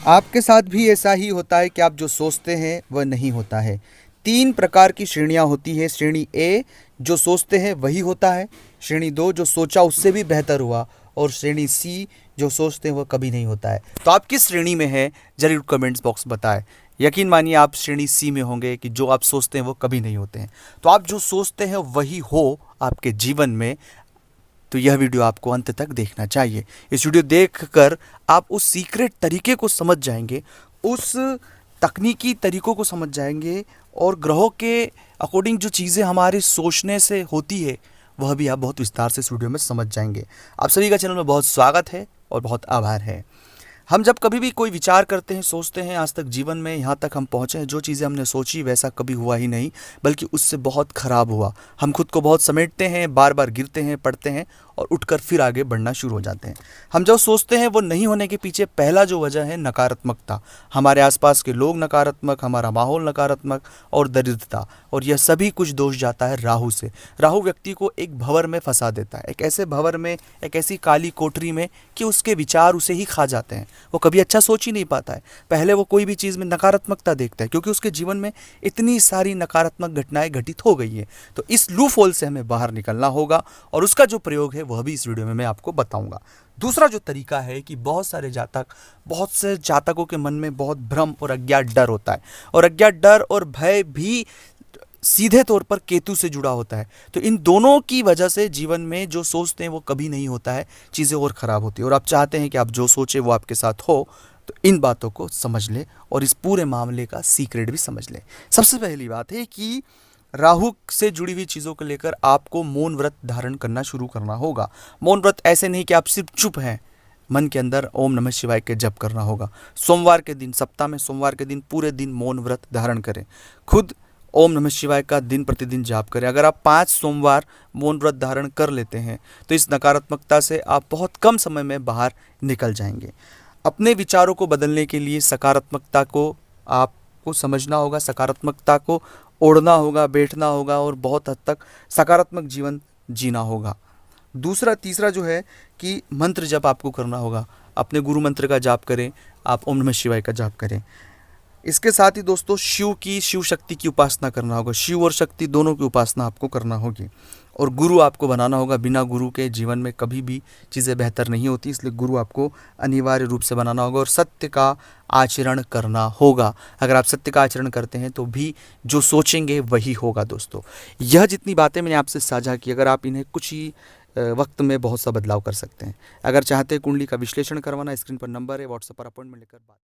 आपके साथ भी ऐसा ही होता है कि आप जो सोचते हैं वह नहीं होता है। 3 प्रकार की श्रेणियाँ होती हैं। श्रेणी ए, जो सोचते हैं वही होता है। श्रेणी 2, जो सोचा उससे भी बेहतर हुआ। और श्रेणी सी, जो सोचते हैं वह कभी नहीं होता है। तो आप किस श्रेणी में हैं, ज़रूर कमेंट्स बॉक्स बताएं। यकीन मानिए आप श्रेणी सी में होंगे कि जो आप सोचते हैं वो कभी नहीं होते हैं। तो आप जो सोचते हैं वही हो आपके जीवन में। तो यह वीडियो आपको अंत तक देखना चाहिए। इस वीडियो देखकर आप उस सीक्रेट तरीके को समझ जाएंगे, उस तकनीकी तरीकों को समझ जाएंगे, और ग्रहों के अकॉर्डिंग जो चीज़ें हमारे सोचने से होती है वह भी आप बहुत विस्तार से इस वीडियो में समझ जाएंगे। आप सभी का चैनल में बहुत स्वागत है और बहुत आभार है। हम जब कभी भी कोई विचार करते हैं, सोचते हैं, आज तक जीवन में यहाँ तक हम पहुँचे हैं, जो चीज़ें हमने सोची वैसा कभी हुआ ही नहीं, बल्कि उससे बहुत ख़राब हुआ। हम खुद को बहुत समेटते हैं, बार बार गिरते हैं, पड़ते हैं और उठकर फिर आगे बढ़ना शुरू हो जाते हैं। हम जो सोचते हैं वो नहीं होने के पीछे पहला जो वजह है नकारात्मकता। हमारे आसपास के लोग नकारात्मक, हमारा माहौल नकारात्मक और दरिद्रता, और यह सभी कुछ दोष जाता है राहु से। राहु व्यक्ति को एक भंवर में फंसा देता है, एक ऐसे भंवर में, एक ऐसी काली कोठरी में कि उसके विचार उसे ही खा जाते हैं। वो कभी अच्छा सोच ही नहीं पाता है। पहले वो कोई भी चीज़ में नकारात्मकता देखता है क्योंकि उसके जीवन में इतनी सारी नकारात्मक घटनाएं घटित हो गई हैं। तो इस लूप होल से हमें बाहर निकलना होगा, और उसका जो प्रयोग है वह भी इस वीडियो में मैं आपको बताऊंगा। दूसरा जो तरीका है कि बहुत से जातकों के मन में बहुत भ्रम और अज्ञात डर होता है, और अज्ञात डर और भय भी सीधे तौर पर केतु से जुड़ा होता है। तो इन दोनों की वजह से जीवन में जो सोचते हैं वो कभी नहीं होता है, चीज़ें और ख़राब होती है। और आप चाहते हैं कि आप जो सोचे वो आपके साथ हो, तो इन बातों को समझ ले और इस पूरे मामले का सीक्रेट भी समझ ले। सबसे पहली बात है कि राहु से जुड़ी हुई चीज़ों को लेकर आपको मौन व्रत धारण करना शुरू करना होगा। मौन व्रत ऐसे नहीं कि आप सिर्फ चुप हैं, मन के अंदर ओम नमः शिवाय के जप करना होगा। सोमवार के दिन, सप्ताह में सोमवार के दिन पूरे दिन मौन व्रत धारण करें। खुद ओम नमः शिवाय का दिन प्रतिदिन जाप करें। अगर आप 5 सोमवार मौन व्रत धारण कर लेते हैं तो इस नकारात्मकता से आप बहुत कम समय में बाहर निकल जाएंगे। अपने विचारों को बदलने के लिए सकारात्मकता को आपको समझना होगा, सकारात्मकता को ओढ़ना होगा, बैठना होगा और बहुत हद तक सकारात्मक जीवन जीना होगा। तीसरा जो है कि मंत्र जप आपको करना होगा। अपने गुरु मंत्र का जाप करें, आप ओम नमः शिवाय का जाप करें। इसके साथ ही दोस्तों शिव शक्ति की उपासना करना होगा। शिव और शक्ति दोनों की उपासना आपको करना होगी, और गुरु आपको बनाना होगा। बिना गुरु के जीवन में कभी भी चीज़ें बेहतर नहीं होती, इसलिए गुरु आपको अनिवार्य रूप से बनाना होगा, और सत्य का आचरण करना होगा। अगर आप सत्य का आचरण करते हैं तो भी जो सोचेंगे वही होगा। दोस्तों, यह जितनी बातें मैंने आपसे साझा की, अगर आप इन्हें कुछ ही वक्त में बहुत सा बदलाव कर सकते हैं। अगर चाहते हैं कुंडली का विश्लेषण करवाना, स्क्रीन पर नंबर है, व्हाट्सएप पर अपॉइंटमेंट लेकर बात